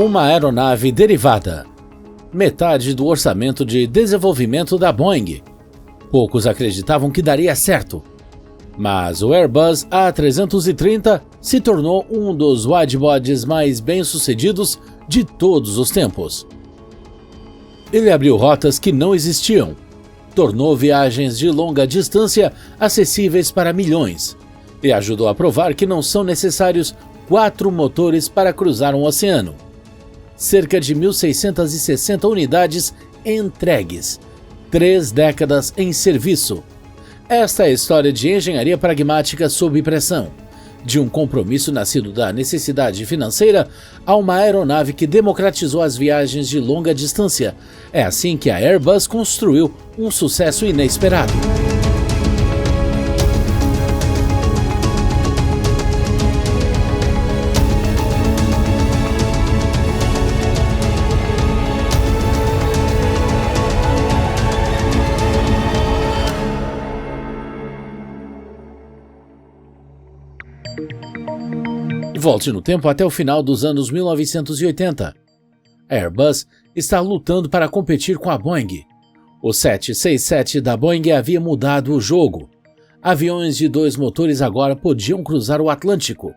Uma aeronave derivada. Metade do orçamento de desenvolvimento da Boeing. Poucos acreditavam que daria certo. Mas o Airbus A330 se tornou um dos widebodies mais bem-sucedidos de todos os tempos. Ele abriu rotas que não existiam, tornou viagens de longa distância acessíveis para milhões e ajudou a provar que não são necessários 4 motores para cruzar um oceano. Cerca de 1.660 unidades entregues, 3 décadas em serviço. Esta é a história de engenharia pragmática sob pressão, de um compromisso nascido da necessidade financeira a uma aeronave que democratizou as viagens de longa distância. É assim que a Airbus construiu um sucesso inesperado. Volte no tempo até o final dos anos 1980. A Airbus está lutando para competir com a Boeing. O 767 da Boeing havia mudado o jogo. Aviões de 2 motores agora podiam cruzar o Atlântico.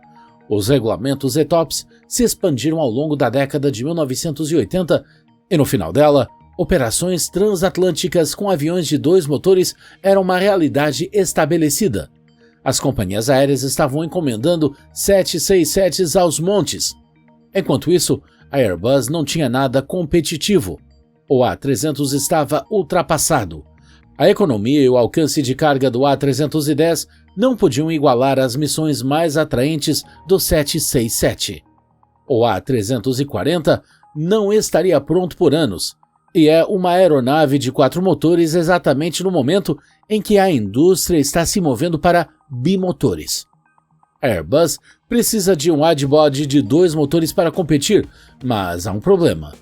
Os regulamentos ETOPS se expandiram ao longo da década de 1980 e no final dela, operações transatlânticas com aviões de 2 motores eram uma realidade estabelecida. As companhias aéreas estavam encomendando 767s aos montes. Enquanto isso, a Airbus não tinha nada competitivo. O A300 estava ultrapassado. A economia e o alcance de carga do A310 não podiam igualar as missões mais atraentes do 767. O A340 não estaria pronto por anos, e é uma aeronave de 4 motores exatamente no momento em que a indústria está se movendo para bimotores. A Airbus precisa de um widebody de 2 motores para competir, mas há um problema.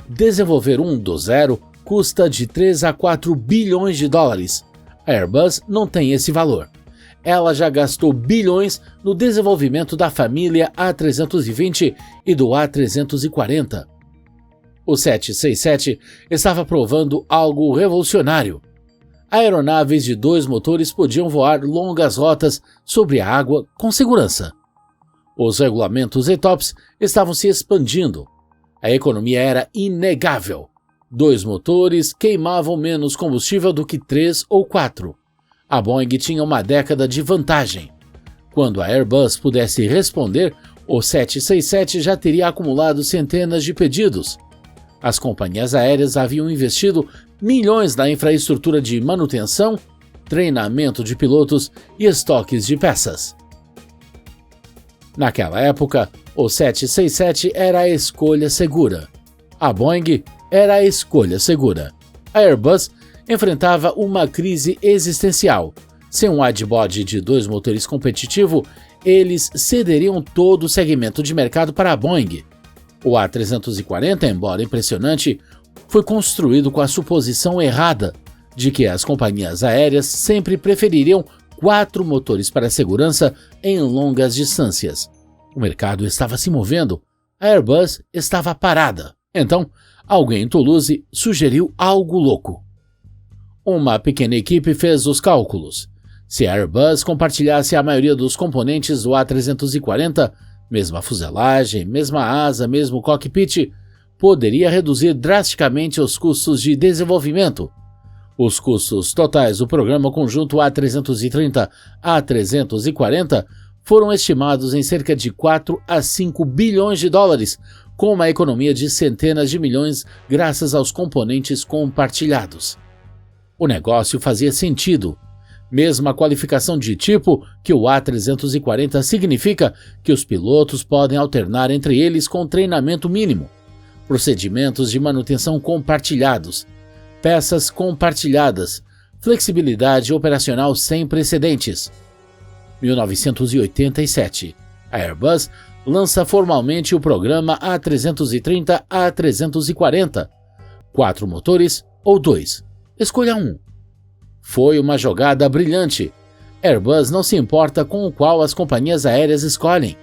Desenvolver um do zero custa de 3 a 4 bilhões de dólares. A Airbus não tem esse valor. Ela já gastou bilhões no desenvolvimento da família A320 e do A340. O 767 estava provando algo revolucionário. Aeronaves de 2 motores podiam voar longas rotas sobre a água com segurança. Os regulamentos ETOPS estavam se expandindo. A economia era inegável. 2 motores queimavam menos combustível do que 3 ou 4. A Boeing tinha uma década de vantagem. Quando a Airbus pudesse responder, o 767 já teria acumulado centenas de pedidos. As companhias aéreas haviam investido milhões na infraestrutura de manutenção, treinamento de pilotos e estoques de peças. Naquela época, o 767 era a escolha segura. A Boeing era a escolha segura. A Airbus enfrentava uma crise existencial. Sem um widebody de 2 motores competitivo, eles cederiam todo o segmento de mercado para a Boeing. O A340, embora impressionante, foi construído com a suposição errada de que as companhias aéreas sempre prefeririam 4 motores para segurança em longas distâncias. O mercado estava se movendo, a Airbus estava parada. Então, alguém em Toulouse sugeriu algo louco. Uma pequena equipe fez os cálculos. Se a Airbus compartilhasse a maioria dos componentes do A340, mesma fuselagem, mesma asa, mesmo cockpit, poderia reduzir drasticamente os custos de desenvolvimento. Os custos totais do programa conjunto A330-A340 foram estimados em cerca de 4 a 5 bilhões de dólares, com uma economia de centenas de milhões graças aos componentes compartilhados. O negócio fazia sentido. Mesma qualificação de tipo que o A340 significa que os pilotos podem alternar entre eles com treinamento mínimo, procedimentos de manutenção compartilhados, peças compartilhadas, flexibilidade operacional sem precedentes. 1987. A Airbus lança formalmente o programa A330-A340. 4 motores ou 2? Escolha um. Foi uma jogada brilhante. Airbus não se importa com o qual as companhias aéreas escolhem.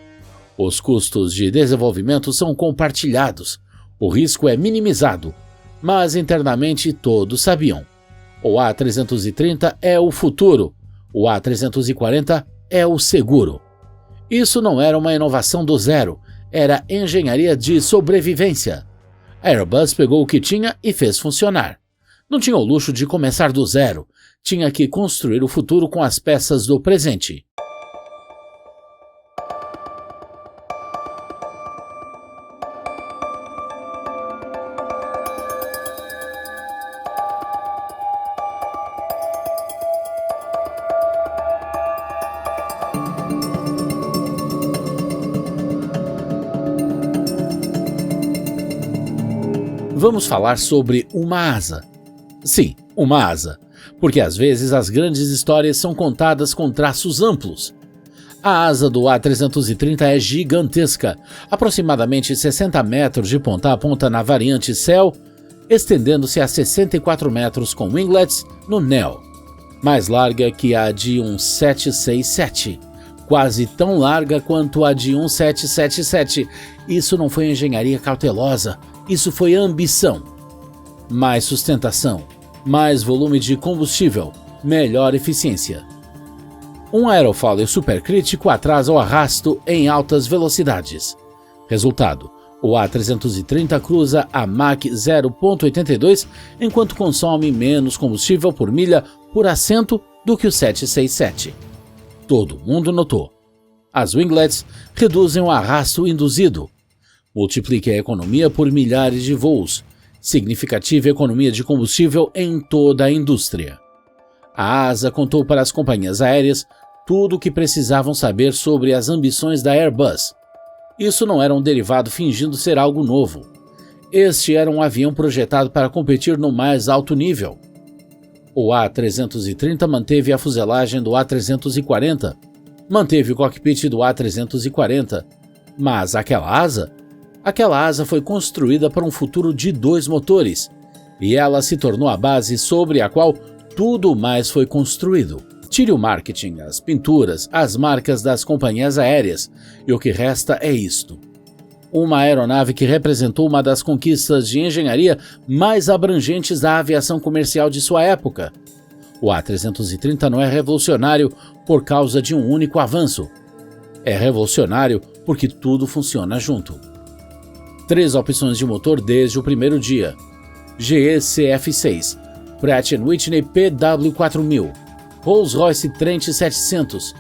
Os custos de desenvolvimento são compartilhados, o risco é minimizado, mas internamente todos sabiam. O A330 é o futuro, o A340 é o seguro. Isso não era uma inovação do zero, era engenharia de sobrevivência. A Airbus pegou o que tinha e fez funcionar. Não tinha o luxo de começar do zero, tinha que construir o futuro com as peças do presente. Vamos falar sobre uma asa. Sim, uma asa, porque às vezes as grandes histórias são contadas com traços amplos. A asa do A330 é gigantesca, aproximadamente 60 metros de ponta a ponta na variante Cell, estendendo-se a 64 metros com winglets no Neo, mais larga que a de um 767, quase tão larga quanto a de um 777. Isso não foi engenharia cautelosa, isso foi ambição. Mais sustentação, mais volume de combustível, melhor eficiência. Um aerofólio supercrítico atrasa o arrasto em altas velocidades. Resultado, o A330 cruza a Mach 0.82 enquanto consome menos combustível por milha por assento do que o 767. Todo mundo notou. As winglets reduzem o arrasto induzido. Multiplique a economia por milhares de voos. Significativa economia de combustível em toda a indústria. A ASA contou para as companhias aéreas tudo o que precisavam saber sobre as ambições da Airbus. Isso não era um derivado fingindo ser algo novo. Este era um avião projetado para competir no mais alto nível. O A330 manteve a fuselagem do A340, manteve o cockpit do A340, mas aquela asa foi construída para um futuro de 2 motores, e ela se tornou a base sobre a qual tudo mais foi construído. Tire o marketing, as pinturas, as marcas das companhias aéreas, e o que resta é isto. Uma aeronave que representou uma das conquistas de engenharia mais abrangentes da aviação comercial de sua época. O A330 não é revolucionário por causa de um único avanço. É revolucionário porque tudo funciona junto. 3 opções de motor desde o primeiro dia: GE CF6, Pratt & Whitney PW4000, Rolls-Royce Trent 700.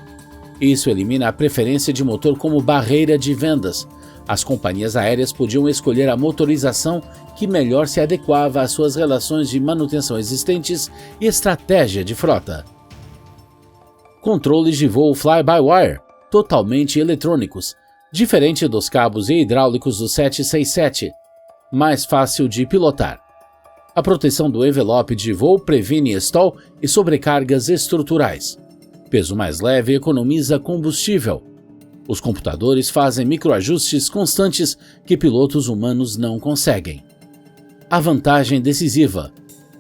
Isso elimina a preferência de motor como barreira de vendas. As companhias aéreas podiam escolher a motorização que melhor se adequava às suas relações de manutenção existentes e estratégia de frota. Controles de voo fly-by-wire, totalmente eletrônicos, diferente dos cabos e hidráulicos do 767, mais fácil de pilotar. A proteção do envelope de voo previne stall e sobrecargas estruturais. Peso mais leve economiza combustível. Os computadores fazem microajustes constantes que pilotos humanos não conseguem. A vantagem decisiva: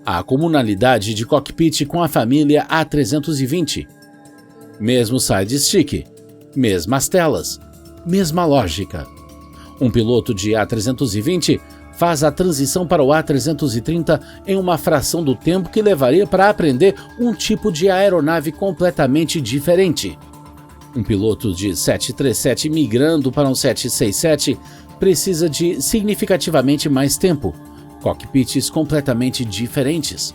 a comunalidade de cockpit com a família A320. Mesmo side stick, mesmas telas, mesma lógica. Um piloto de A320 faz a transição para o A330 em uma fração do tempo que levaria para aprender um tipo de aeronave completamente diferente. Um piloto de 737 migrando para um 767 precisa de significativamente mais tempo, cockpits completamente diferentes.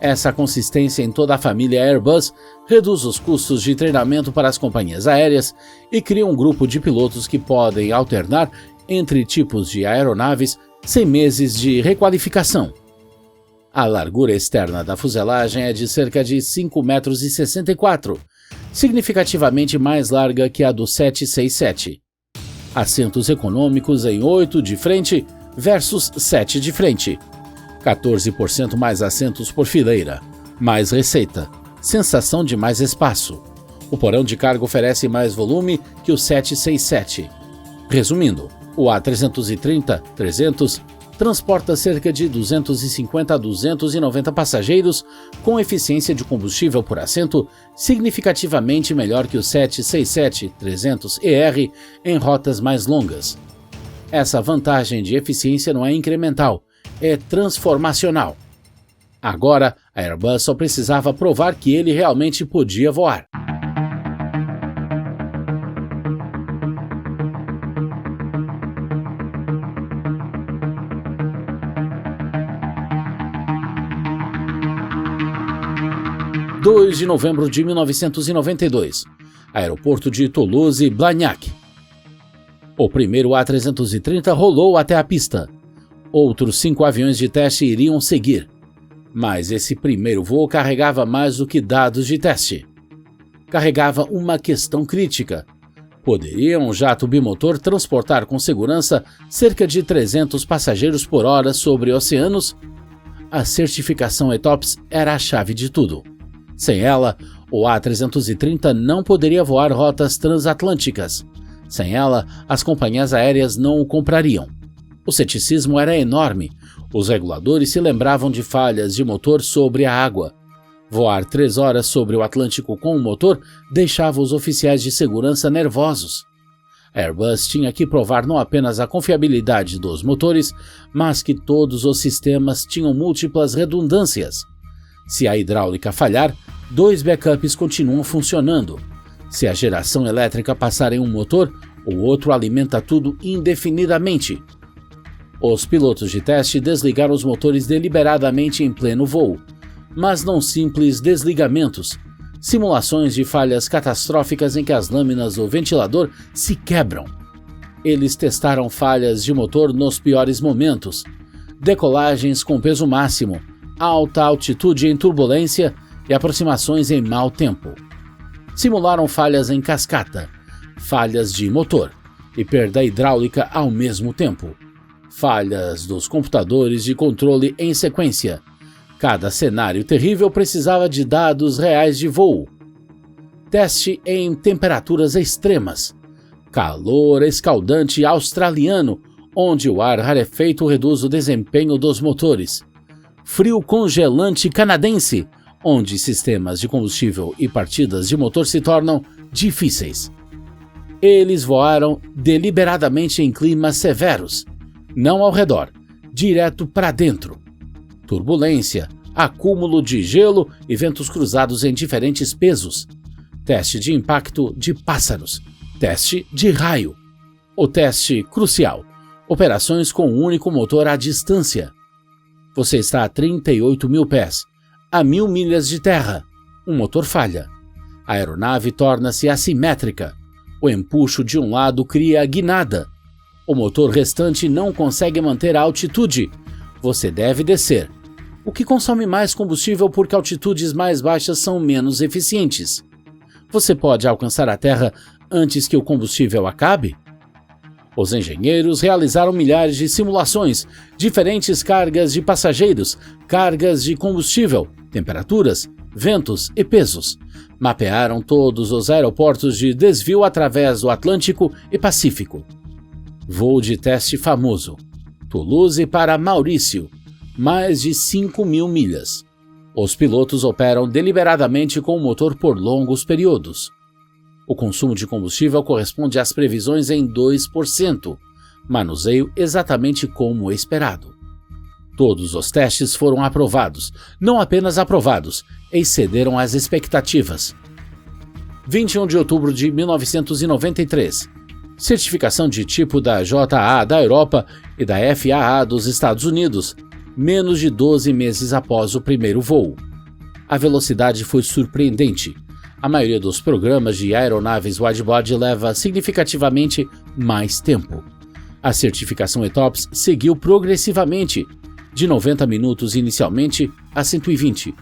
Essa consistência em toda a família Airbus reduz os custos de treinamento para as companhias aéreas e cria um grupo de pilotos que podem alternar entre tipos de aeronaves sem meses de requalificação. A largura externa da fuselagem é de cerca de 5,64 m, significativamente mais larga que a do 767. Assentos econômicos em 8 de frente versus 7 de frente. 14% mais assentos por fileira, mais receita, sensação de mais espaço. O porão de carga oferece mais volume que o 767. Resumindo, o A330-300 transporta cerca de 250 a 290 passageiros com eficiência de combustível por assento significativamente melhor que o 767-300ER em rotas mais longas. Essa vantagem de eficiência não é incremental, é transformacional. Agora, a Airbus só precisava provar que ele realmente podia voar. (2 de novembro de 1992), aeroporto de Toulouse-Blagnac. O primeiro A330 rolou até a pista. Outros 5 aviões de teste iriam seguir. Mas esse primeiro voo carregava mais do que dados de teste. Carregava uma questão crítica. Poderia um jato bimotor transportar com segurança cerca de 300 passageiros por hora sobre oceanos? A certificação ETOPS era a chave de tudo. Sem ela, o A330 não poderia voar rotas transatlânticas. Sem ela, as companhias aéreas não o comprariam. O ceticismo era enorme. Os reguladores se lembravam de falhas de motor sobre a água. Voar 3 horas sobre o Atlântico com o motor deixava os oficiais de segurança nervosos. A Airbus tinha que provar não apenas a confiabilidade dos motores, mas que todos os sistemas tinham múltiplas redundâncias. Se a hidráulica falhar, 2 backups continuam funcionando. Se a geração elétrica passar em um motor, o outro alimenta tudo indefinidamente. Os pilotos de teste desligaram os motores deliberadamente em pleno voo, mas não simples desligamentos, simulações de falhas catastróficas em que as lâminas do ventilador se quebram. Eles testaram falhas de motor nos piores momentos, decolagens com peso máximo, alta altitude em turbulência e aproximações em mau tempo. Simularam falhas em cascata, falhas de motor e perda hidráulica ao mesmo tempo, falhas dos computadores de controle em sequência. Cada cenário terrível precisava de dados reais de voo. Teste em temperaturas extremas. Calor escaldante australiano, onde o ar rarefeito reduz o desempenho dos motores. Frio congelante canadense, onde sistemas de combustível e partidas de motor se tornam difíceis. Eles voaram deliberadamente em climas severos, não ao redor, direto para dentro. Turbulência, acúmulo de gelo e ventos cruzados em diferentes pesos. Teste de impacto de pássaros. Teste de raio. O teste crucial. Operações com um único motor à distância. Você está a 38 mil pés, a 1000 milhas de terra. Um motor falha. A aeronave torna-se assimétrica. O empuxo de um lado cria a guinada. O motor restante não consegue manter a altitude. Você deve descer, o que consome mais combustível porque altitudes mais baixas são menos eficientes. Você pode alcançar a terra antes que o combustível acabe? Os engenheiros realizaram milhares de simulações, diferentes cargas de passageiros, cargas de combustível, temperaturas, ventos e pesos. Mapearam todos os aeroportos de desvio através do Atlântico e Pacífico. Voo de teste famoso. Toulouse para Maurício, mais de 5.000 milhas. Os pilotos operam deliberadamente com o motor por longos períodos. O consumo de combustível corresponde às previsões em 2%, manuseio exatamente como esperado. Todos os testes foram aprovados, não apenas aprovados, excederam as expectativas. 21 de outubro de 1993. Certificação de tipo da JAA da Europa e da FAA dos Estados Unidos, menos de 12 meses após o primeiro voo. A velocidade foi surpreendente. A maioria dos programas de aeronaves widebody leva significativamente mais tempo. A certificação ETOPS seguiu progressivamente, de 90 minutos inicialmente a 120,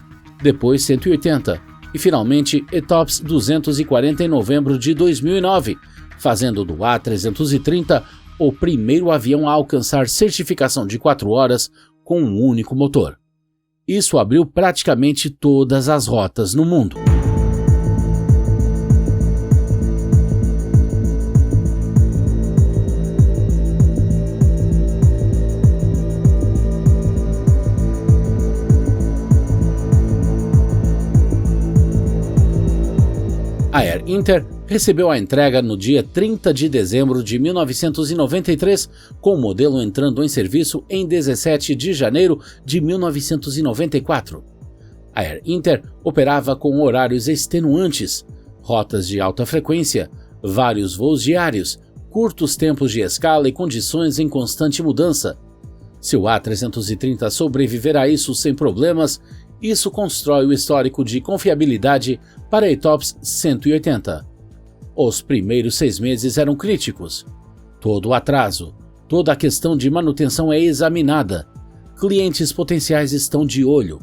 depois 180 e finalmente ETOPS 240 em novembro de 2009, fazendo do A330 o primeiro avião a alcançar certificação de 4 horas com um único motor. Isso abriu praticamente todas as rotas no mundo. Air Inter recebeu a entrega no dia 30 de dezembro de 1993, com o modelo entrando em serviço em 17 de janeiro de 1994. A Air Inter operava com horários extenuantes, rotas de alta frequência, vários voos diários, curtos tempos de escala e condições em constante mudança. Se o A330 sobreviver a isso sem problemas, isso constrói o histórico de confiabilidade para a ETOPS 180. Os primeiros 6 meses eram críticos. Todo o atraso, toda a questão de manutenção é examinada. Clientes potenciais estão de olho.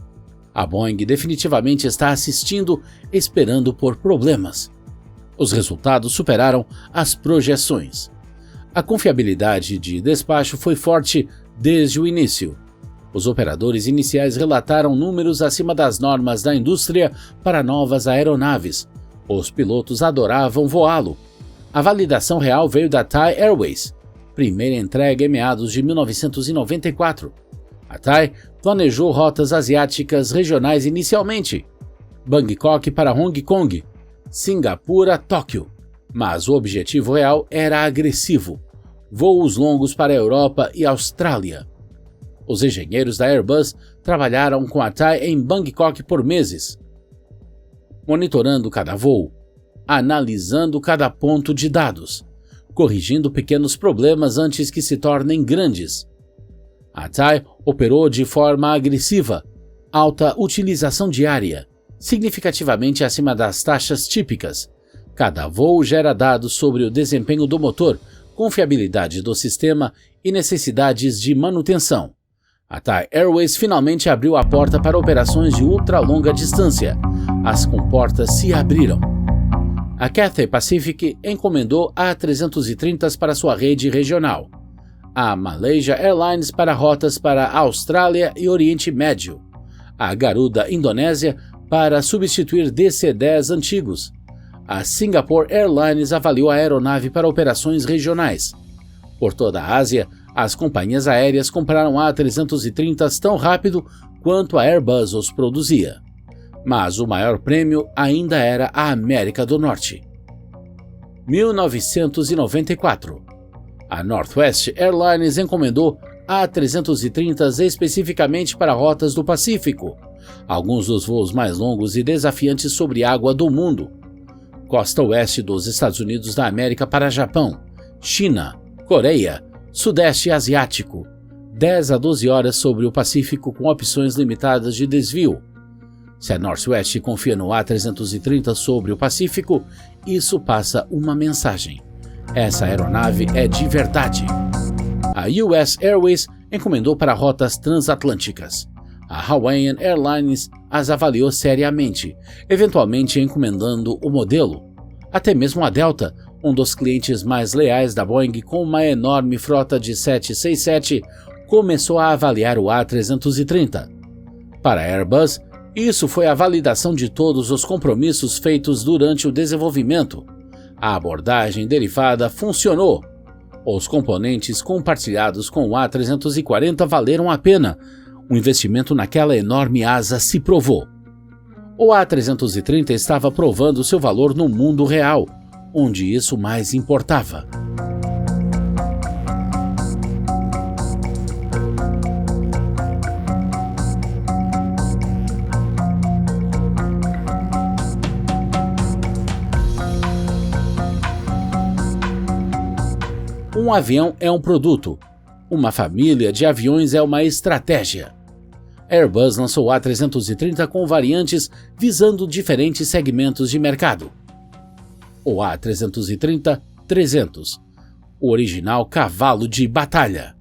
A Boeing definitivamente está assistindo, esperando por problemas. Os resultados superaram as projeções. A confiabilidade de despacho foi forte desde o início. Os operadores iniciais relataram números acima das normas da indústria para novas aeronaves. Os pilotos adoravam voá-lo. A validação real veio da Thai Airways, primeira entrega em meados de 1994. A Thai planejou rotas asiáticas regionais inicialmente, Bangkok para Hong Kong, Singapura, Tóquio, mas o objetivo real era agressivo, voos longos para a Europa e Austrália. Os engenheiros da Airbus trabalharam com a Thai em Bangkok por meses, monitorando cada voo, analisando cada ponto de dados, corrigindo pequenos problemas antes que se tornem grandes. A Thai operou de forma agressiva, alta utilização diária, significativamente acima das taxas típicas. Cada voo gera dados sobre o desempenho do motor, confiabilidade do sistema e necessidades de manutenção. A Thai Airways finalmente abriu a porta para operações de ultra-longa distância. As comportas se abriram. A Cathay Pacific encomendou A330s para sua rede regional. A Malaysia Airlines para rotas para a Austrália e Oriente Médio. A Garuda Indonésia para substituir DC-10 antigos. A Singapore Airlines avaliou a aeronave para operações regionais. Por toda a Ásia, as companhias aéreas compraram A330s tão rápido quanto a Airbus os produzia. Mas o maior prêmio ainda era a América do Norte. 1994. A Northwest Airlines encomendou A330s especificamente para rotas do Pacífico, alguns dos voos mais longos e desafiantes sobre água do mundo. Costa oeste dos Estados Unidos da América para Japão, China, Coreia, Sudeste Asiático, 10 a 12 horas sobre o Pacífico com opções limitadas de desvio. Se a Northwest confia no A330 sobre o Pacífico, isso passa uma mensagem. Essa aeronave é de verdade. A US Airways encomendou para rotas transatlânticas. A Hawaiian Airlines as avaliou seriamente, eventualmente encomendando o modelo. Até mesmo a Delta, um dos clientes mais leais da Boeing com uma enorme frota de 767, começou a avaliar o A330. Para a Airbus, isso foi a validação de todos os compromissos feitos durante o desenvolvimento. A abordagem derivada funcionou. Os componentes compartilhados com o A340 valeram a pena. O investimento naquela enorme asa se provou. O A330 estava provando seu valor no mundo real, onde isso mais importava. Um avião é um produto. Uma família de aviões é uma estratégia. Airbus lançou o A330 com variantes visando diferentes segmentos de mercado. O A330-300, o original cavalo de batalha.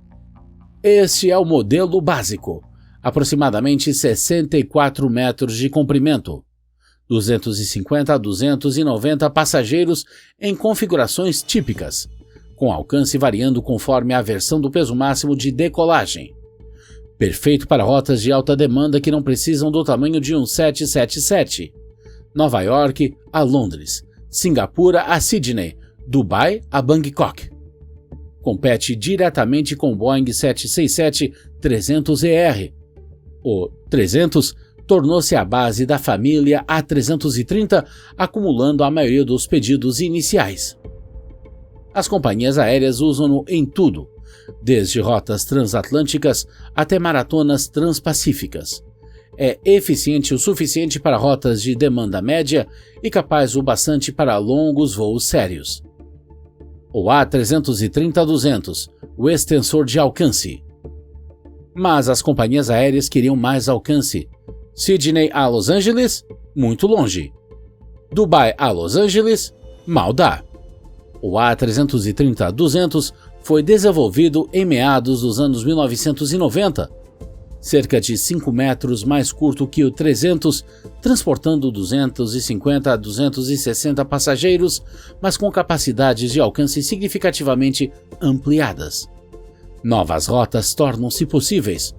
Este é o modelo básico, aproximadamente 64 metros de comprimento, 250 a 290 passageiros em configurações típicas, com alcance variando conforme a versão do peso máximo de decolagem. Perfeito para rotas de alta demanda que não precisam do tamanho de um 777. Nova York a Londres, Singapura a Sydney, Dubai a Bangkok. Compete diretamente com o Boeing 767-300ER. O 300 tornou-se a base da família A330, acumulando a maioria dos pedidos iniciais. As companhias aéreas usam-no em tudo, desde rotas transatlânticas até maratonas transpacíficas. É eficiente o suficiente para rotas de demanda média e capaz o bastante para longos voos sérios. O A330-200, o extensor de alcance. Mas as companhias aéreas queriam mais alcance. Sydney a Los Angeles? Muito longe. Dubai a Los Angeles? Mal dá. O A330-200 foi desenvolvido em meados dos anos 1990, cerca de 5 metros mais curto que o 300, transportando 250 a 260 passageiros, mas com capacidades de alcance significativamente ampliadas. Novas rotas tornam-se possíveis.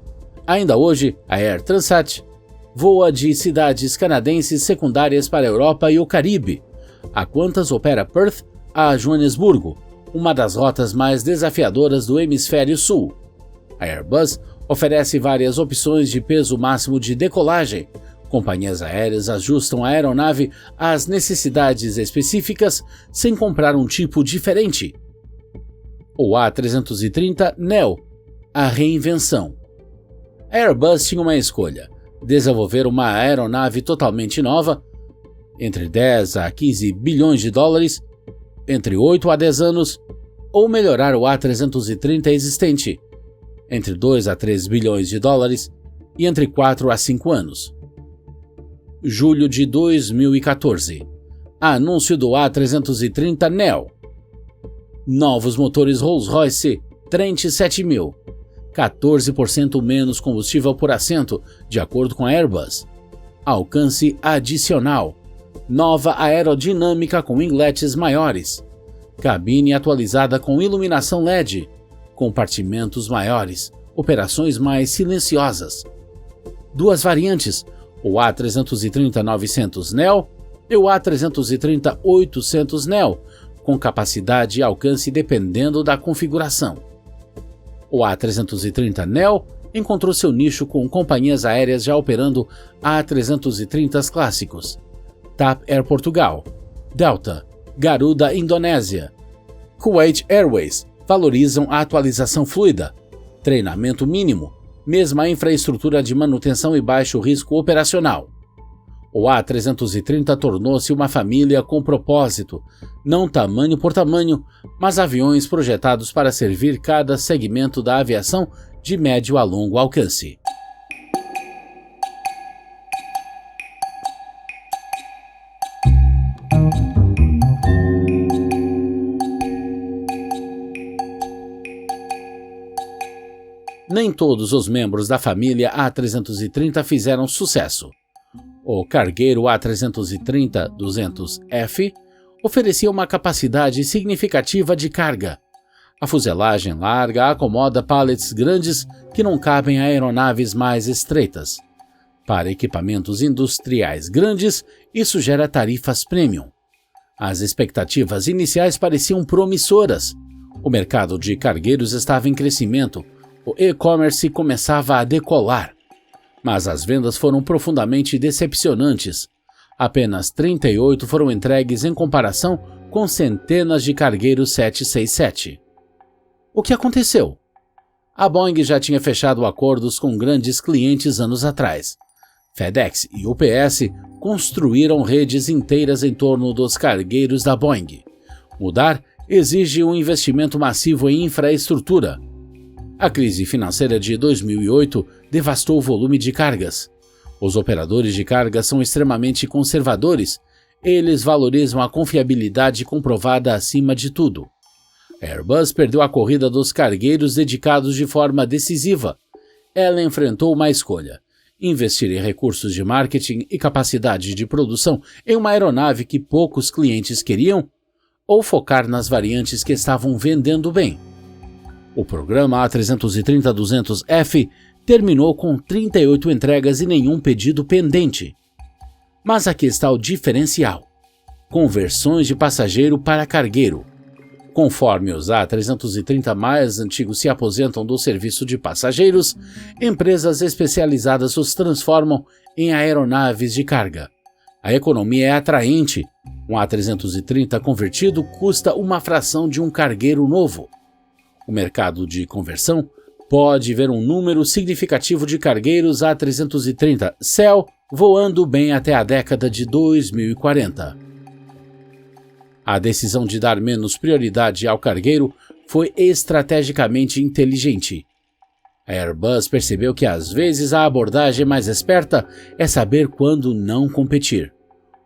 Ainda hoje, a Air Transat voa de cidades canadenses secundárias para a Europa e o Caribe. A Qantas opera Perth a Joanesburgo, uma das rotas mais desafiadoras do hemisfério sul. A Airbus oferece várias opções de peso máximo de decolagem. Companhias aéreas ajustam a aeronave às necessidades específicas sem comprar um tipo diferente. O A330neo, a reinvenção. A Airbus tinha uma escolha: desenvolver uma aeronave totalmente nova, entre 10 a 15 bilhões de dólares, entre 8 a 10 anos, ou melhorar o A330 existente, entre 2 a 3 bilhões de dólares e entre 4 a 5 anos. Julho de 2014. Anúncio do A330neo. Novos motores Rolls-Royce Trent 7000, 14% menos combustível por assento, de acordo com a Airbus. Alcance adicional. Nova aerodinâmica com ingletes maiores. Cabine atualizada com iluminação LED. Compartimentos maiores. Operações mais silenciosas. Duas variantes, o A330-900neo e o A330-800neo, com capacidade e alcance dependendo da configuração. O A330neo encontrou seu nicho com companhias aéreas já operando A330s clássicos. TAP Air Portugal, Delta, Garuda Indonésia, Kuwait Airways valorizam a atualização fluida, treinamento mínimo, mesma infraestrutura de manutenção e baixo risco operacional. O A330 tornou-se uma família com propósito, não tamanho por tamanho, mas aviões projetados para servir cada segmento da aviação de médio a longo alcance. Nem todos os membros da família A330 fizeram sucesso. O cargueiro A330-200F oferecia uma capacidade significativa de carga. A fuselagem larga acomoda pallets grandes que não cabem a aeronaves mais estreitas. Para equipamentos industriais grandes, isso gera tarifas premium. As expectativas iniciais pareciam promissoras. O mercado de cargueiros estava em crescimento. O e-commerce começava a decolar. Mas as vendas foram profundamente decepcionantes. Apenas 38 foram entregues em comparação com centenas de cargueiros 767. O que aconteceu? A Boeing já tinha fechado acordos com grandes clientes anos atrás. FedEx e UPS construíram redes inteiras em torno dos cargueiros da Boeing. Mudar exige um investimento massivo em infraestrutura. A crise financeira de 2008 devastou o volume de cargas. Os operadores de carga são extremamente conservadores. Eles valorizam a confiabilidade comprovada acima de tudo. A Airbus perdeu a corrida dos cargueiros dedicados de forma decisiva. Ela enfrentou uma escolha: investir em recursos de marketing e capacidade de produção em uma aeronave que poucos clientes queriam, ou focar nas variantes que estavam vendendo bem. O programa A330-200F terminou com 38 entregas e nenhum pedido pendente. Mas aqui está o diferencial: conversões de passageiro para cargueiro. Conforme os A330 mais antigos se aposentam do serviço de passageiros, empresas especializadas os transformam em aeronaves de carga. A economia é atraente. Um A330 convertido custa uma fração de um cargueiro novo. O mercado de conversão pode ver um número significativo de cargueiros A330 Cell voando bem até a década de 2040. A decisão de dar menos prioridade ao cargueiro foi estrategicamente inteligente. A Airbus percebeu que às vezes a abordagem mais esperta é saber quando não competir.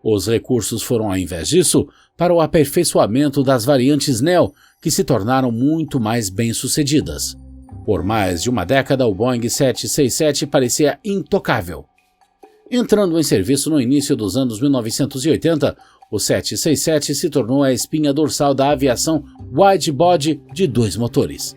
Os recursos foram, ao invés disso, para o aperfeiçoamento das variantes Neo, que se tornaram muito mais bem-sucedidas. Por mais de uma década, o Boeing 767 parecia intocável. Entrando em serviço no início dos anos 1980, o 767 se tornou a espinha dorsal da aviação wide-body de 2 motores.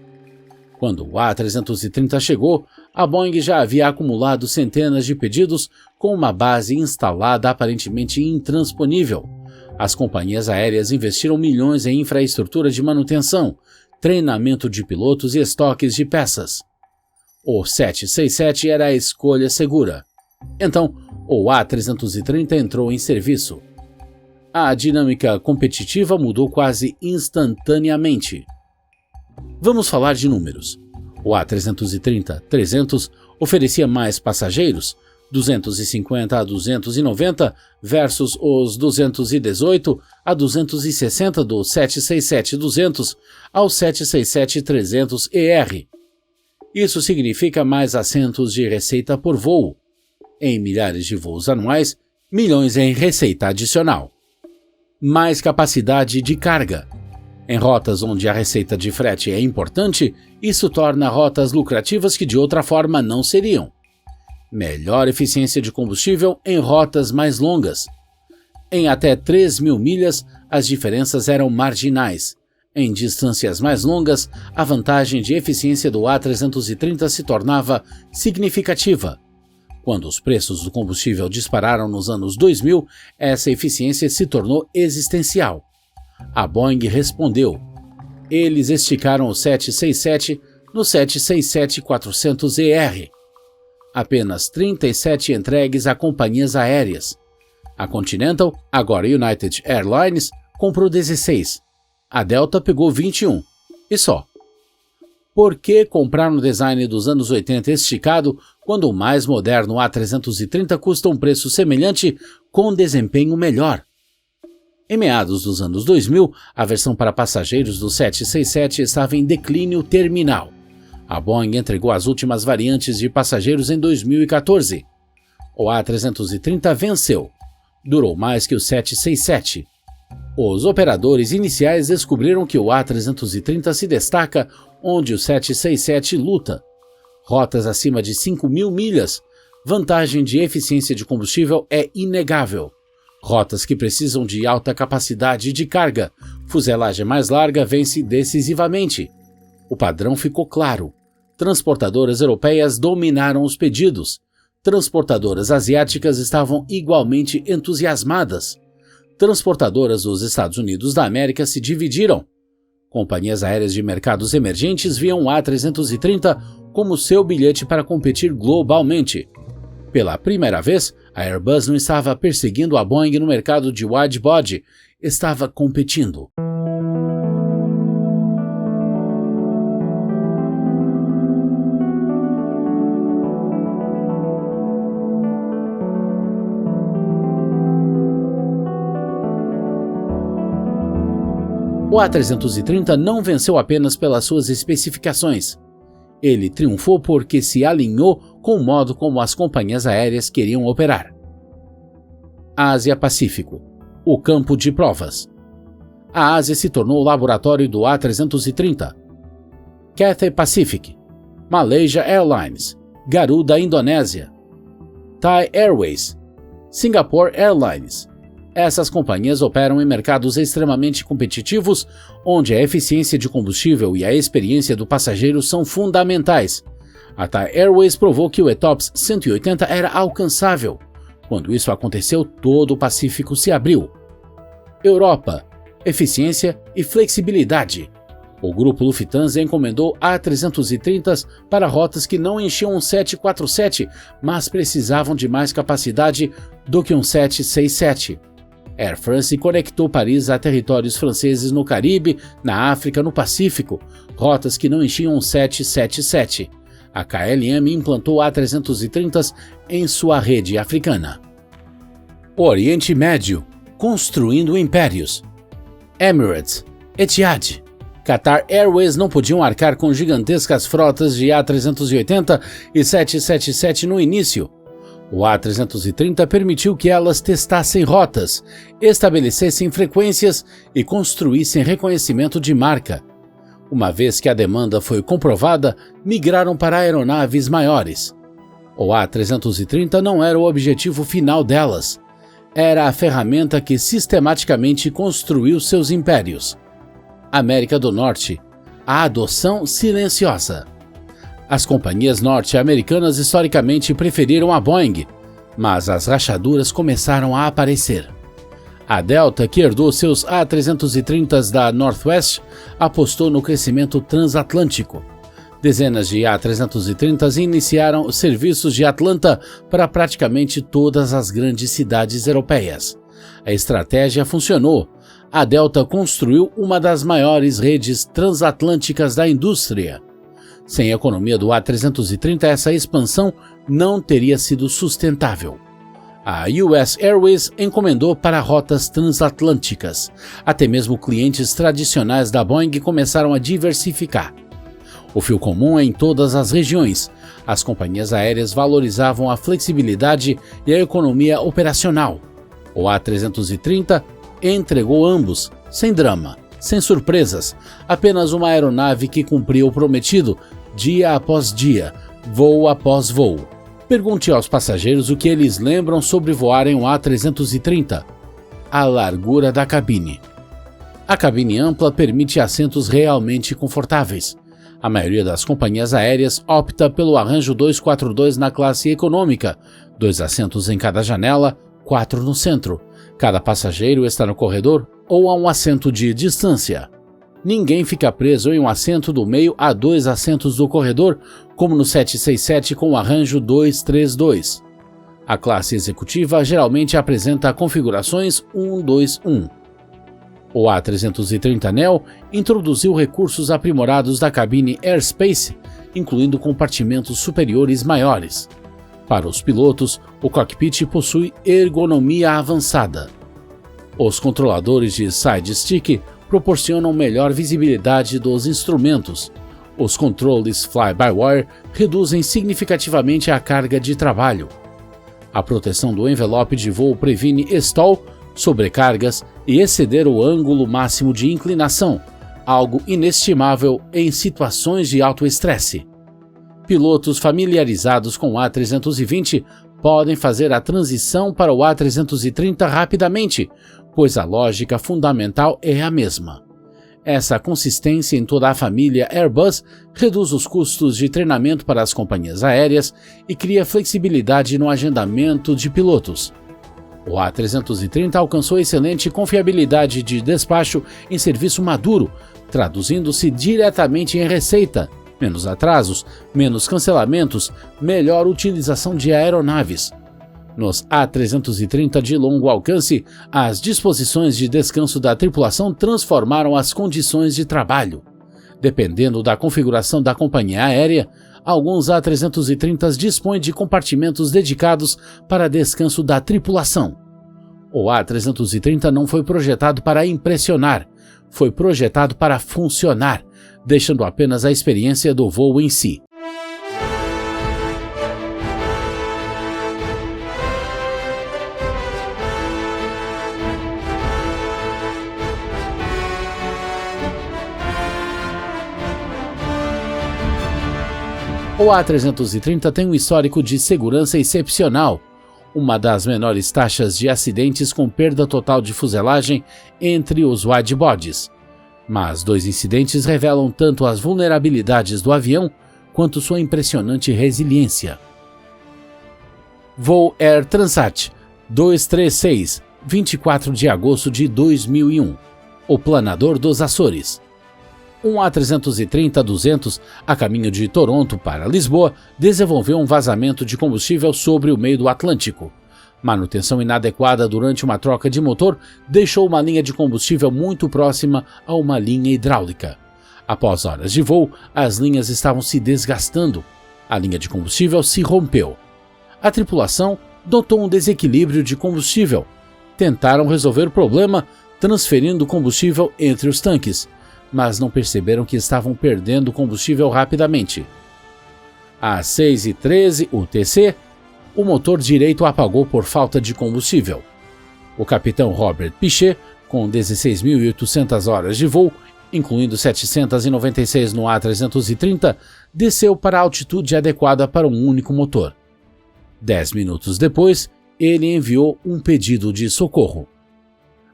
Quando o A330 chegou, a Boeing já havia acumulado centenas de pedidos com uma base instalada aparentemente intransponível. As companhias aéreas investiram milhões em infraestrutura de manutenção, treinamento de pilotos e estoques de peças. O 767 era a escolha segura. Então, o A330 entrou em serviço. A dinâmica competitiva mudou quase instantaneamente. Vamos falar de números. O A330-300 oferecia mais passageiros, 250 a 290 versus os 218 a 260 do 767-200 ao 767-300ER. Isso significa mais assentos de receita por voo. Em milhares de voos anuais, milhões em receita adicional. Mais capacidade de carga. Em rotas onde a receita de frete é importante, isso torna rotas lucrativas que de outra forma não seriam. Melhor eficiência de combustível em rotas mais longas. Em até 3.000 milhas, as diferenças eram marginais. Em distâncias mais longas, a vantagem de eficiência do A330 se tornava significativa. Quando os preços do combustível dispararam nos anos 2000, essa eficiência se tornou existencial. A Boeing respondeu. Eles esticaram o 767 no 767-400ER. Apenas 37 entregues a companhias aéreas. A Continental, agora United Airlines, comprou 16. A Delta pegou 21. E só. Por que comprar no design dos anos 80 esticado quando o mais moderno A330 custa um preço semelhante com desempenho melhor? Em meados dos anos 2000, a versão para passageiros do 767 estava em declínio terminal. A Boeing entregou as últimas variantes de passageiros em 2014. O A330 venceu. Durou mais que o 767. Os operadores iniciais descobriram que o A330 se destaca onde o 767 luta. Rotas acima de 5.000 milhas, vantagem de eficiência de combustível é inegável. Rotas que precisam de alta capacidade de carga, fuselagem mais larga vence decisivamente. O padrão ficou claro. Transportadoras europeias dominaram os pedidos. Transportadoras asiáticas estavam igualmente entusiasmadas. Transportadoras dos Estados Unidos da América se dividiram. Companhias aéreas de mercados emergentes viam o A330 como seu bilhete para competir globalmente. Pela primeira vez, a Airbus não estava perseguindo a Boeing no mercado de wide-body, estava competindo. O A330 não venceu apenas pelas suas especificações. Ele triunfou porque se alinhou com o modo como as companhias aéreas queriam operar. Ásia-Pacífico, o campo de provas. A Ásia se tornou o laboratório do A330. Cathay Pacific, Malaysia Airlines, Garuda Indonésia, Thai Airways, Singapore Airlines. Essas companhias operam em mercados extremamente competitivos, onde a eficiência de combustível e a experiência do passageiro são fundamentais. A Thai Airways provou que o ETOPS 180 era alcançável. Quando isso aconteceu, todo o Pacífico se abriu. Europa. eficiência e flexibilidade. O grupo Lufthansa encomendou A330s para rotas que não enchiam um 747, mas precisavam de mais capacidade do que um 767. Air France conectou Paris a territórios franceses no Caribe, na África, no Pacífico, rotas que não enchiam um 777. A KLM implantou A330s em sua rede africana. O Oriente Médio, construindo impérios. Emirates, Etihad, Qatar Airways não podiam arcar com gigantescas frotas de A380 e 777 no início. O A330 permitiu que elas testassem rotas, estabelecessem frequências e construíssem reconhecimento de marca. Uma vez que a demanda foi comprovada, migraram para aeronaves maiores. O A330 não era o objetivo final delas. Era a ferramenta que sistematicamente construiu seus impérios. América do Norte, a adoção silenciosa. As companhias norte-americanas historicamente preferiram a Boeing, mas as rachaduras começaram a aparecer. A Delta, que herdou seus A330s da Northwest, apostou no crescimento transatlântico. Dezenas de A330s iniciaram serviços de Atlanta para praticamente todas as grandes cidades europeias. A estratégia funcionou. A Delta construiu uma das maiores redes transatlânticas da indústria. Sem a economia do A330, essa expansão não teria sido sustentável. A US Airways encomendou para rotas transatlânticas. Até mesmo clientes tradicionais da Boeing começaram a diversificar. O fio comum é em todas as regiões. As companhias aéreas valorizavam a flexibilidade e a economia operacional. O A330 entregou ambos, sem drama, sem surpresas, apenas uma aeronave que cumpria o prometido, dia após dia, voo após voo. Pergunte aos passageiros o que eles lembram sobre voar em um A330. A largura da cabine. A cabine ampla permite assentos realmente confortáveis. A maioria das companhias aéreas opta pelo arranjo 242 na classe econômica, 2 assentos em cada janela, 4 no centro. Cada passageiro está no corredor ou a um assento de distância. Ninguém fica preso em um assento do meio a 2 assentos do corredor, como no 767 com o arranjo 232. A classe executiva geralmente apresenta configurações 1-2-1. O A330neo introduziu recursos aprimorados da cabine Airspace, incluindo compartimentos superiores maiores. Para os pilotos, o cockpit possui ergonomia avançada. Os controladores de side stick proporcionam melhor visibilidade dos instrumentos. Os controles fly-by-wire reduzem significativamente a carga de trabalho. A proteção do envelope de voo previne stall, sobrecargas e exceder o ângulo máximo de inclinação, algo inestimável em situações de alto estresse. Pilotos familiarizados com o A320 podem fazer a transição para o A330 rapidamente, pois a lógica fundamental é a mesma. Essa consistência em toda a família Airbus reduz os custos de treinamento para as companhias aéreas e cria flexibilidade no agendamento de pilotos. O A330 alcançou excelente confiabilidade de despacho em serviço maduro, traduzindo-se diretamente em receita, menos atrasos, menos cancelamentos, melhor utilização de aeronaves. Nos A330 de longo alcance, as disposições de descanso da tripulação transformaram as condições de trabalho. Dependendo da configuração da companhia aérea, alguns A330 dispõem de compartimentos dedicados para descanso da tripulação. O A330 não foi projetado para impressionar, foi projetado para funcionar, deixando apenas a experiência do voo em si. O A330 tem um histórico de segurança excepcional, uma das menores taxas de acidentes com perda total de fuselagem entre os widebodies. Mas 2 incidentes revelam tanto as vulnerabilidades do avião quanto sua impressionante resiliência. Voo Air Transat 236, 24 de agosto de 2001. o planador dos Açores. Um A330-200, a caminho de Toronto para Lisboa, desenvolveu um vazamento de combustível sobre o meio do Atlântico. Manutenção inadequada durante uma troca de motor deixou uma linha de combustível muito próxima a uma linha hidráulica. Após horas de voo, as linhas estavam se desgastando. A linha de combustível se rompeu. A tripulação notou um desequilíbrio de combustível. Tentaram resolver o problema transferindo combustível entre os tanques, mas não perceberam que estavam perdendo combustível rapidamente. Às 6h13 UTC, o motor direito apagou por falta de combustível. O capitão Robert Pichet, com 16.800 horas de voo, incluindo 796 no A330, desceu para a altitude adequada para um único motor. 10 minutos depois, ele enviou um pedido de socorro.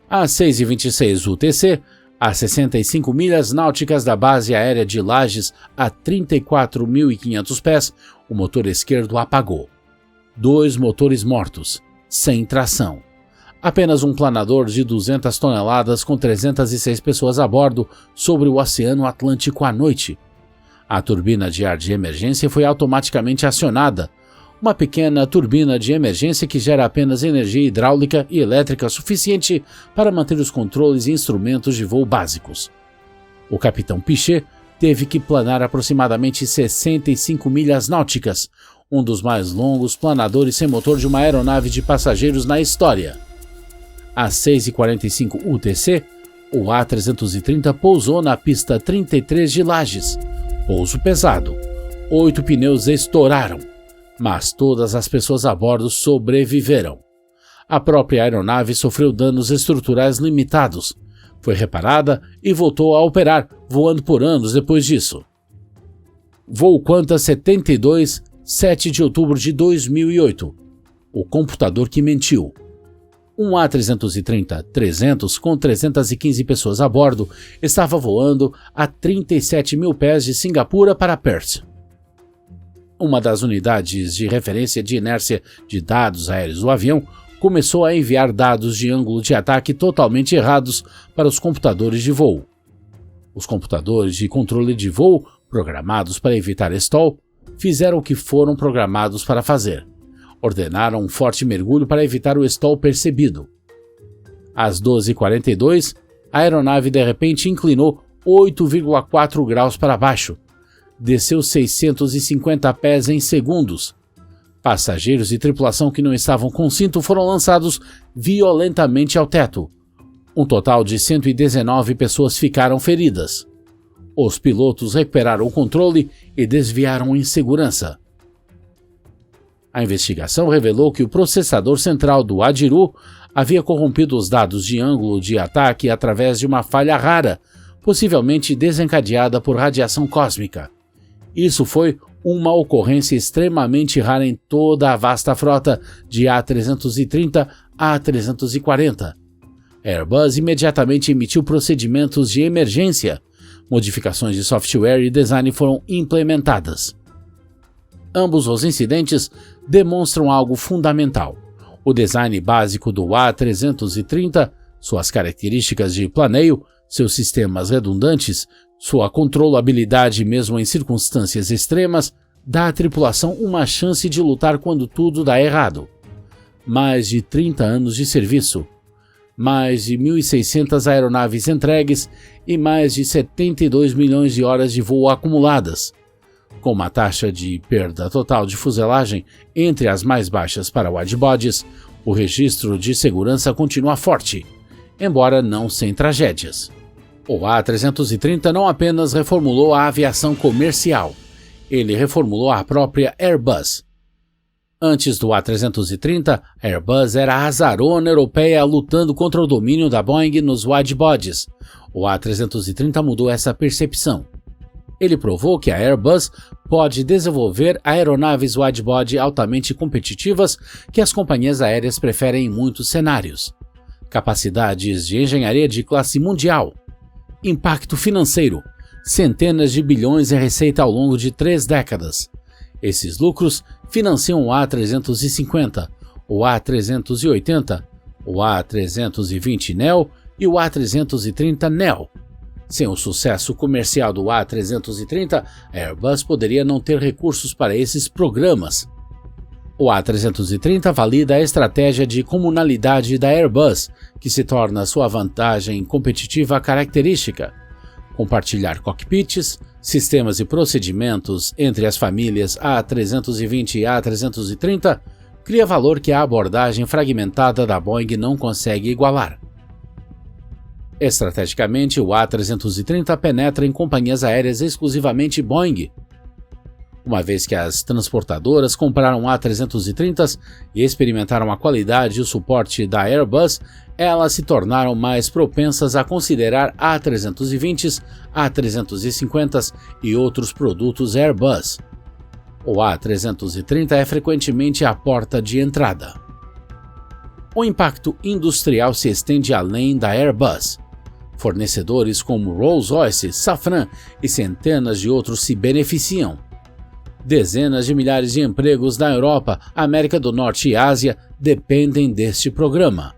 Às 6h26 UTC, a 65 milhas náuticas da base aérea de Lajes, a 34.500 pés, o motor esquerdo apagou. 2 motores mortos, sem tração. Apenas um planador de 200 toneladas com 306 pessoas a bordo sobre o Oceano Atlântico à noite. A turbina de ar de emergência foi automaticamente acionada. Uma pequena turbina de emergência que gera apenas energia hidráulica e elétrica suficiente para manter os controles e instrumentos de voo básicos. O capitão Pichet teve que planar aproximadamente 65 milhas náuticas, um dos mais longos planadores sem motor de uma aeronave de passageiros na história. Às 6h45 UTC, o A330 pousou na pista 33 de Lajes. Pouso pesado. 8 pneus estouraram, mas todas as pessoas a bordo sobreviveram. A própria aeronave sofreu danos estruturais limitados. Foi reparada e voltou a operar, voando por anos depois disso. Voo Qantas 72, 7 de outubro de 2008. O computador que mentiu. Um A330-300 com 315 pessoas a bordo estava voando a 37 mil pés de Singapura para Perth. Uma das unidades de referência de inércia de dados aéreos do avião começou a enviar dados de ângulo de ataque totalmente errados para os computadores de voo. Os computadores de controle de voo, programados para evitar stall, fizeram o que foram programados para fazer. Ordenaram um forte mergulho para evitar o stall percebido. Às 12h42, a aeronave de repente inclinou 8,4 graus para baixo. Desceu 650 pés em segundos. Passageiros e tripulação que não estavam com cinto foram lançados violentamente ao teto. Um total de 119 pessoas ficaram feridas. Os pilotos recuperaram o controle e desviaram em segurança. A investigação revelou que o processador central do Adiru havia corrompido os dados de ângulo de ataque através de uma falha rara, possivelmente desencadeada por radiação cósmica. Isso foi uma ocorrência extremamente rara em toda a vasta frota de A330 a A340. A Airbus imediatamente emitiu procedimentos de emergência. Modificações de software e design foram implementadas. Ambos os incidentes demonstram algo fundamental. O design básico do A330, suas características de planeio, seus sistemas redundantes, sua controlabilidade mesmo em circunstâncias extremas, dá à tripulação uma chance de lutar quando tudo dá errado. Mais de 30 anos de serviço, mais de 1.600 aeronaves entregues e mais de 72 milhões de horas de voo acumuladas. Com uma taxa de perda total de fuselagem entre as mais baixas para widebodies, o registro de segurança continua forte, embora não sem tragédias. O A330 não apenas reformulou a aviação comercial, ele reformulou a própria Airbus. Antes do A330, a Airbus era a azarona europeia lutando contra o domínio da Boeing nos widebodies. O A330 mudou essa percepção. Ele provou que a Airbus pode desenvolver aeronaves widebody altamente competitivas que as companhias aéreas preferem em muitos cenários. Capacidades de engenharia de classe mundial. Impacto financeiro. Centenas de bilhões em receita ao longo de 3 décadas. Esses lucros financiam o A350, o A380, o A320neo e o A330neo. Sem o sucesso comercial do A330, a Airbus poderia não ter recursos para esses programas. O A330 valida a estratégia de comunalidade da Airbus, que se torna sua vantagem competitiva característica. Compartilhar cockpits, sistemas e procedimentos entre as famílias A320 e A330 cria valor que a abordagem fragmentada da Boeing não consegue igualar. Estrategicamente, o A330 penetra em companhias aéreas exclusivamente Boeing. Uma vez que as transportadoras compraram A330s e experimentaram a qualidade e o suporte da Airbus, elas se tornaram mais propensas a considerar A320s, A350s e outros produtos Airbus. O A330 é frequentemente a porta de entrada. O impacto industrial se estende além da Airbus. Fornecedores como Rolls-Royce, Safran e centenas de outros se beneficiam. Dezenas de milhares de empregos na Europa, América do Norte e Ásia dependem deste programa.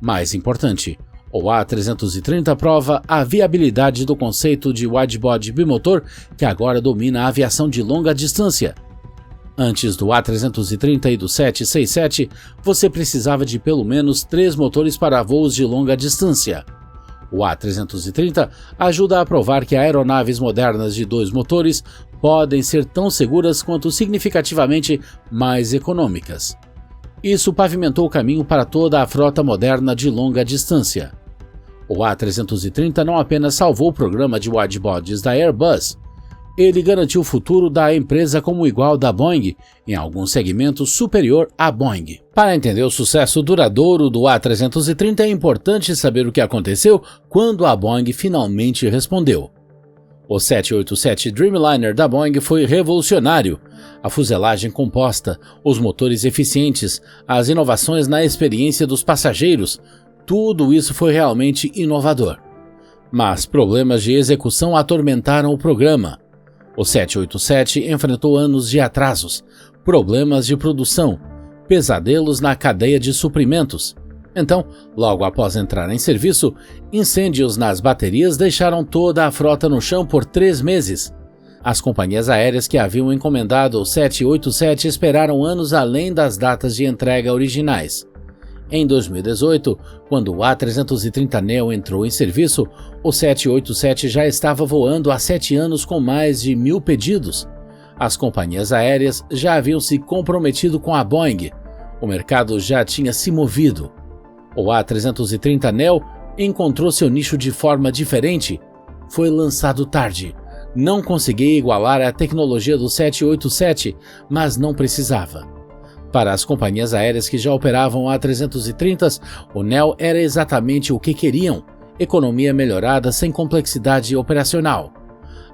Mais importante, o A330 prova a viabilidade do conceito de widebody bimotor que agora domina a aviação de longa distância. Antes do A330 e do 767, você precisava de pelo menos 3 motores para voos de longa distância. O A330 ajuda a provar que aeronaves modernas de 2 motores podem ser tão seguras quanto significativamente mais econômicas. Isso pavimentou o caminho para toda a frota moderna de longa distância. O A330 não apenas salvou o programa de widebodies da Airbus, ele garantiu o futuro da empresa como igual da Boeing, em algum segmento superior à Boeing. Para entender o sucesso duradouro do A330 é importante saber o que aconteceu quando a Boeing finalmente respondeu. O 787 Dreamliner da Boeing foi revolucionário. A fuselagem composta, os motores eficientes, as inovações na experiência dos passageiros, tudo isso foi realmente inovador. Mas problemas de execução atormentaram o programa. O 787 enfrentou anos de atrasos, problemas de produção, pesadelos na cadeia de suprimentos. Então, logo após entrar em serviço, incêndios nas baterias deixaram toda a frota no chão por 3 meses. As companhias aéreas que haviam encomendado o 787 esperaram anos além das datas de entrega originais. Em 2018, quando o A330neo entrou em serviço, o 787 já estava voando há 7 anos com mais de 1.000 pedidos. As companhias aéreas já haviam se comprometido com a Boeing. O mercado já tinha se movido. O A330neo encontrou seu nicho de forma diferente. Foi lançado tarde. Não conseguia igualar a tecnologia do 787, mas não precisava. Para as companhias aéreas que já operavam A330s, o neo era exatamente o que queriam: economia melhorada sem complexidade operacional.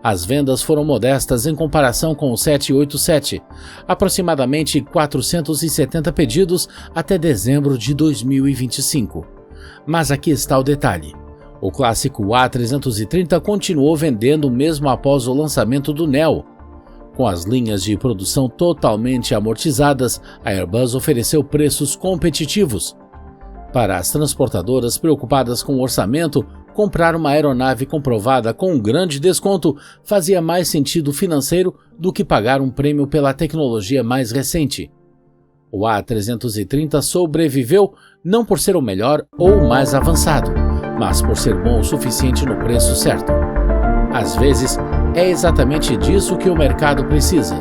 As vendas foram modestas em comparação com o 787, aproximadamente 470 pedidos até dezembro de 2025. Mas aqui está o detalhe: o clássico A330 continuou vendendo mesmo após o lançamento do neo. Com as linhas de produção totalmente amortizadas, a Airbus ofereceu preços competitivos. Para as transportadoras preocupadas com o orçamento, comprar uma aeronave comprovada com um grande desconto fazia mais sentido financeiro do que pagar um prêmio pela tecnologia mais recente. O A330 sobreviveu não por ser o melhor ou o mais avançado, mas por ser bom o suficiente no preço certo. Às vezes, é exatamente disso que o mercado precisa.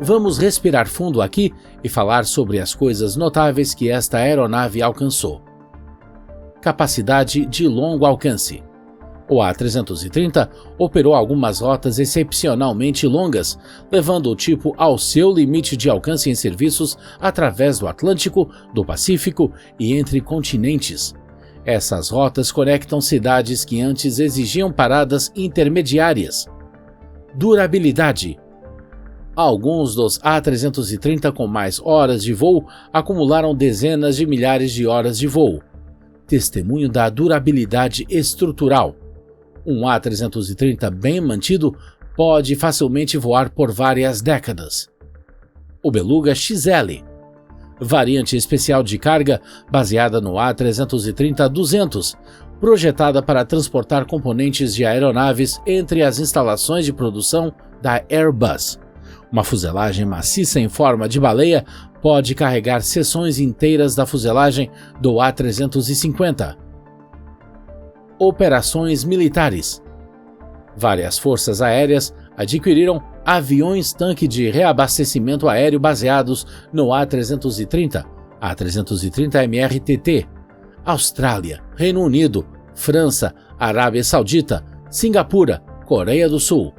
Vamos respirar fundo aqui e falar sobre as coisas notáveis que esta aeronave alcançou. Capacidade de longo alcance. O A330 operou algumas rotas excepcionalmente longas, levando o tipo ao seu limite de alcance em serviços através do Atlântico, do Pacífico e entre continentes. Essas rotas conectam cidades que antes exigiam paradas intermediárias. Durabilidade. Alguns dos A330 com mais horas de voo acumularam dezenas de milhares de horas de voo. Testemunho da durabilidade estrutural. Um A330 bem mantido pode facilmente voar por várias décadas. o Beluga XL. Variante especial de carga baseada no A330-200, projetada para transportar componentes de aeronaves entre as instalações de produção da Airbus. Uma fuselagem maciça em forma de baleia pode carregar seções inteiras da fuselagem do A350. Operações militares. Várias forças aéreas adquiriram aviões-tanque de reabastecimento aéreo baseados no A330, A330MRTT, Austrália, Reino Unido, França, Arábia Saudita, Singapura, Coreia do Sul.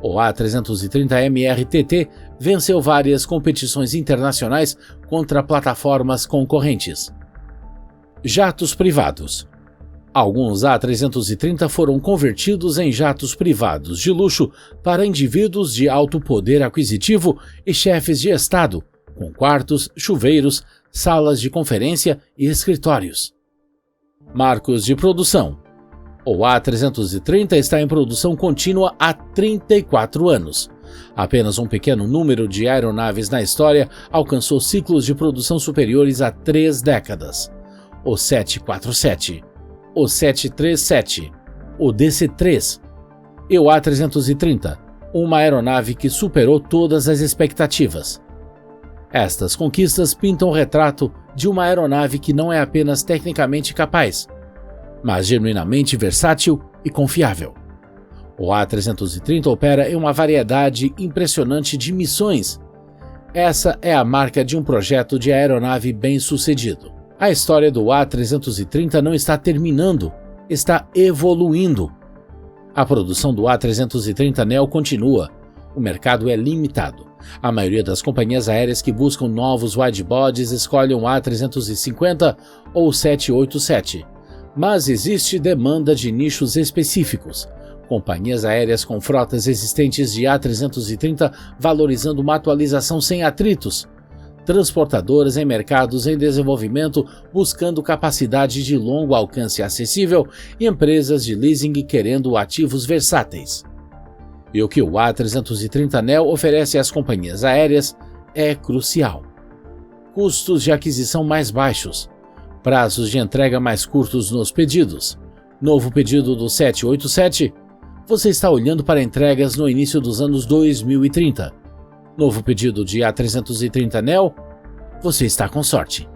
O A330MRTT venceu várias competições internacionais contra plataformas concorrentes. Jatos privados. Alguns A330 foram convertidos em jatos privados de luxo para indivíduos de alto poder aquisitivo e chefes de estado, com quartos, chuveiros, salas de conferência e escritórios. Marcos de produção. O A330 está em produção contínua há 34 anos. Apenas um pequeno número de aeronaves na história alcançou ciclos de produção superiores a 3 décadas. O 747, o 737, o DC-3 e o A330, uma aeronave que superou todas as expectativas. Estas conquistas pintam o retrato de uma aeronave que não é apenas tecnicamente capaz, mas genuinamente versátil e confiável. O A330 opera em uma variedade impressionante de missões. Essa é a marca de um projeto de aeronave bem-sucedido. A história do A330 não está terminando, está evoluindo. A produção do A330neo continua. O mercado é limitado. A maioria das companhias aéreas que buscam novos widebodies escolhem o A350 ou o 787. Mas existe demanda de nichos específicos. Companhias aéreas com frotas existentes de A330 valorizando uma atualização sem atritos. Transportadoras em mercados em desenvolvimento buscando capacidade de longo alcance acessível e empresas de leasing querendo ativos versáteis. E o que o A330neo oferece às companhias aéreas é crucial. Custos de aquisição mais baixos, prazos de entrega mais curtos nos pedidos. Novo pedido do 787? Você está olhando para entregas no início dos anos 2030. Novo pedido de A330neo? Você está com sorte.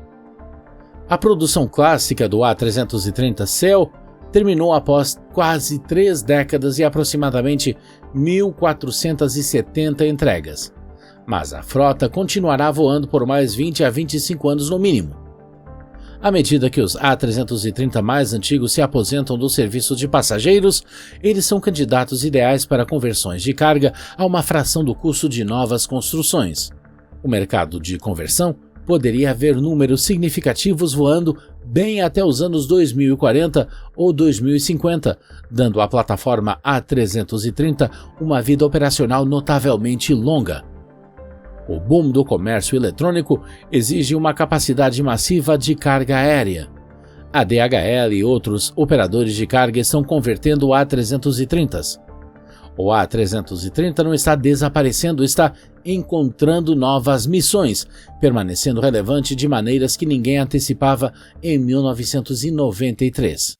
A produção clássica do A330cell terminou após quase 3 décadas e aproximadamente 1.470 entregas. Mas a frota continuará voando por mais 20 a 25 anos no mínimo. À medida que os A330 mais antigos se aposentam do serviço de passageiros, eles são candidatos ideais para conversões de carga a uma fração do custo de novas construções. O mercado de conversão poderia ver números significativos voando bem até os anos 2040 ou 2050, dando à plataforma A330 uma vida operacional notavelmente longa. O boom do comércio eletrônico exige uma capacidade massiva de carga aérea. A DHL e outros operadores de carga estão convertendo A330s. O A330 não está desaparecendo, está encontrando novas missões, permanecendo relevante de maneiras que ninguém antecipava em 1993.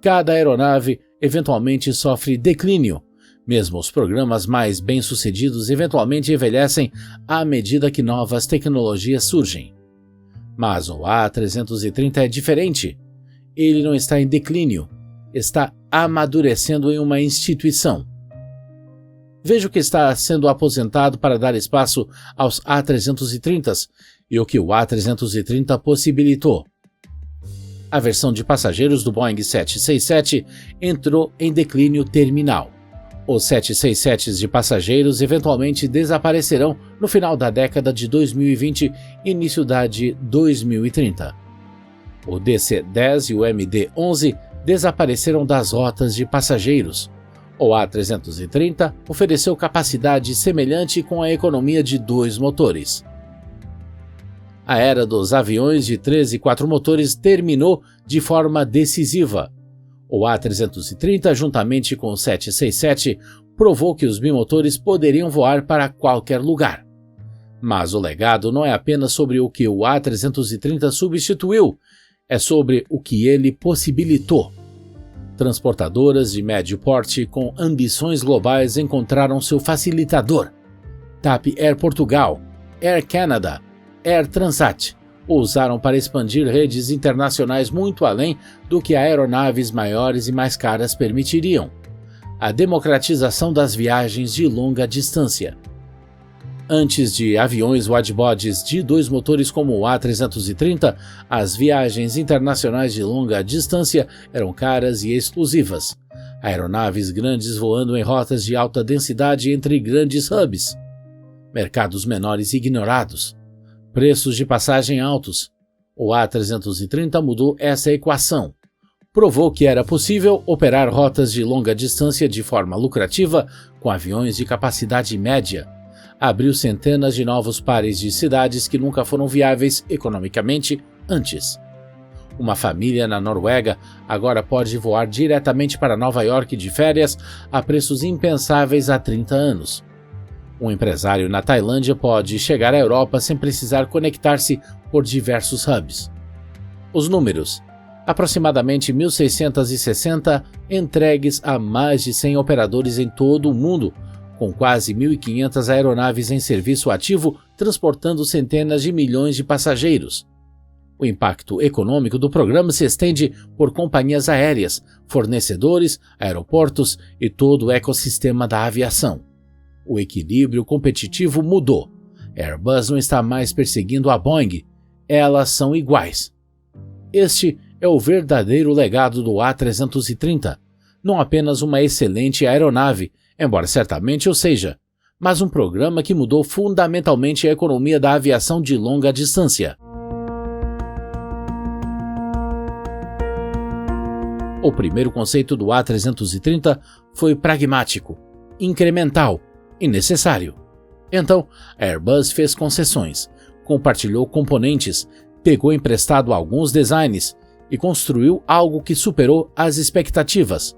Cada aeronave eventualmente sofre declínio. Mesmo os programas mais bem-sucedidos eventualmente envelhecem à medida que novas tecnologias surgem. Mas o A330 é diferente. Ele não está em declínio, está amadurecendo em uma instituição. Veja o que está sendo aposentado para dar espaço aos A330s e o que o A330 possibilitou. A versão de passageiros do Boeing 767 entrou em declínio terminal. Os 767s de passageiros eventualmente desaparecerão no final da década de 2020 e início da de 2030. O DC-10 e o MD-11 desapareceram das rotas de passageiros. O A330 ofereceu capacidade semelhante com a economia de 2 motores. a era dos aviões de 3 e 4 motores terminou de forma decisiva. O A330, juntamente com o 767, provou que os bimotores poderiam voar para qualquer lugar. Mas o legado não é apenas sobre o que o A330 substituiu, é sobre o que ele possibilitou. Transportadoras de médio porte com ambições globais encontraram seu facilitador. TAP Air Portugal, Air Canada, Air Transat usaram para expandir redes internacionais muito além do que aeronaves maiores e mais caras permitiriam. A democratização das viagens de longa distância. Antes de aviões widebodies de 2 motores como o A330, as viagens internacionais de longa distância eram caras e exclusivas. Aeronaves grandes voando em rotas de alta densidade entre grandes hubs. Mercados menores ignorados. Preços de passagem altos. O A330 mudou essa equação. Provou que era possível operar rotas de longa distância de forma lucrativa com aviões de capacidade média. Abriu centenas de novos pares de cidades que nunca foram viáveis economicamente antes. Uma família na Noruega agora pode voar diretamente para Nova York de férias a preços impensáveis há 30 anos. Um empresário na Tailândia pode chegar à Europa sem precisar conectar-se por diversos hubs. Os números: aproximadamente 1.660 entregues a mais de 100 operadores em todo o mundo, com quase 1.500 aeronaves em serviço ativo transportando centenas de milhões de passageiros. O impacto econômico do programa se estende por companhias aéreas, fornecedores, aeroportos e todo o ecossistema da aviação. O equilíbrio competitivo mudou. Airbus não está mais perseguindo a Boeing, elas são iguais. Este é o verdadeiro legado do A330, não apenas uma excelente aeronave, embora certamente o seja, mas um programa que mudou fundamentalmente a economia da aviação de longa distância. O primeiro conceito do A330 foi pragmático, incremental e necessário. Então, a Airbus fez concessões, compartilhou componentes, pegou emprestado alguns designs e construiu algo que superou as expectativas.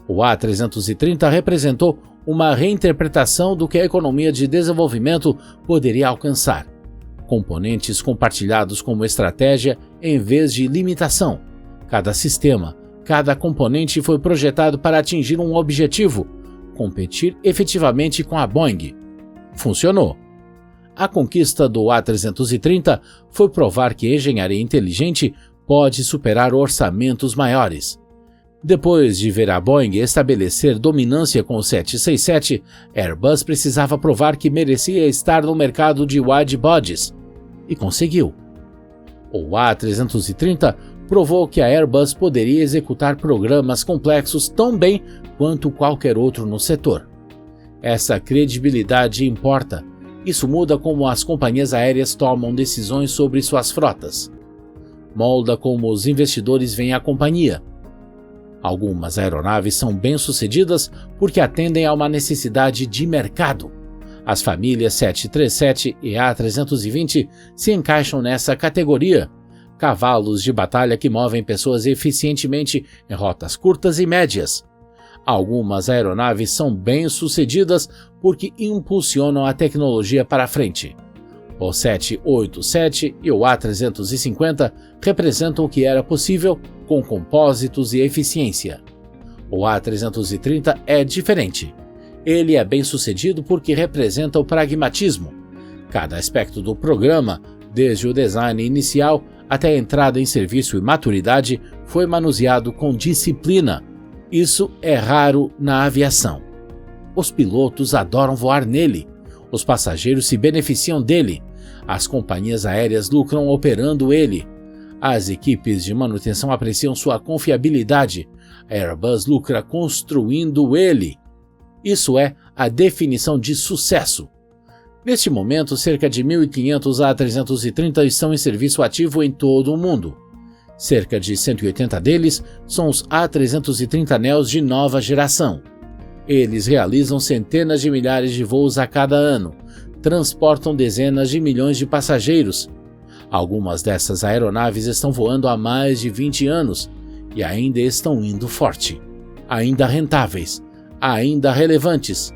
O A330 representou uma reinterpretação do que a economia de desenvolvimento poderia alcançar. Componentes compartilhados como estratégia em vez de limitação. Cada sistema, cada componente foi projetado para atingir um objetivo: competir efetivamente com a Boeing. Funcionou. A conquista do A330 foi provar que engenharia inteligente pode superar orçamentos maiores. Depois de ver a Boeing estabelecer dominância com o 767, Airbus precisava provar que merecia estar no mercado de widebodies. E conseguiu. O A330 provou que a Airbus poderia executar programas complexos tão bem quanto qualquer outro no setor. Essa credibilidade importa. Isso muda como as companhias aéreas tomam decisões sobre suas frotas. Molda como os investidores veem a companhia. Algumas aeronaves são bem-sucedidas porque atendem a uma necessidade de mercado. As famílias 737 e A320 se encaixam nessa categoria. Cavalos de batalha que movem pessoas eficientemente em rotas curtas e médias. Algumas aeronaves são bem-sucedidas porque impulsionam a tecnologia para frente. O 787 e o A350 representam o que era possível com compósitos e eficiência. O A330 é diferente. Ele é bem-sucedido porque representa o pragmatismo. Cada aspecto do programa, desde o design inicial até a entrada em serviço e maturidade, foi manuseado com disciplina. Isso é raro na aviação. Os pilotos adoram voar nele. Os passageiros se beneficiam dele. As companhias aéreas lucram operando ele. As equipes de manutenção apreciam sua confiabilidade. A Airbus lucra construindo ele. Isso é a definição de sucesso. Neste momento, cerca de 1.500 A330 estão em serviço ativo em todo o mundo. Cerca de 180 deles são os A330neos de nova geração. Eles realizam centenas de milhares de voos a cada ano, transportam dezenas de milhões de passageiros. Algumas dessas aeronaves estão voando há mais de 20 anos e ainda estão indo forte, ainda rentáveis, ainda relevantes.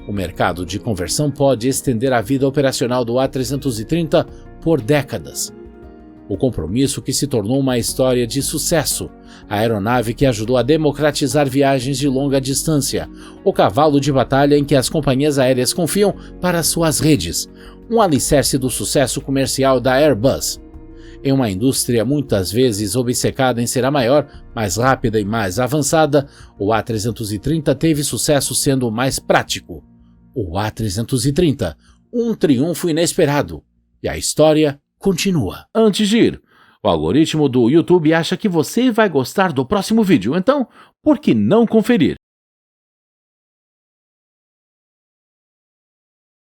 O mercado de conversão pode estender a vida operacional do A330 por décadas. O compromisso que se tornou uma história de sucesso, a aeronave que ajudou a democratizar viagens de longa distância, o cavalo de batalha em que as companhias aéreas confiam para suas redes, um alicerce do sucesso comercial da Airbus. Em uma indústria muitas vezes obcecada em ser a maior, mais rápida e mais avançada, o A330 teve sucesso sendo o mais prático. O A330, um triunfo inesperado. E a história continua. Antes de ir, o algoritmo do YouTube acha que você vai gostar do próximo vídeo, então, por que não conferir?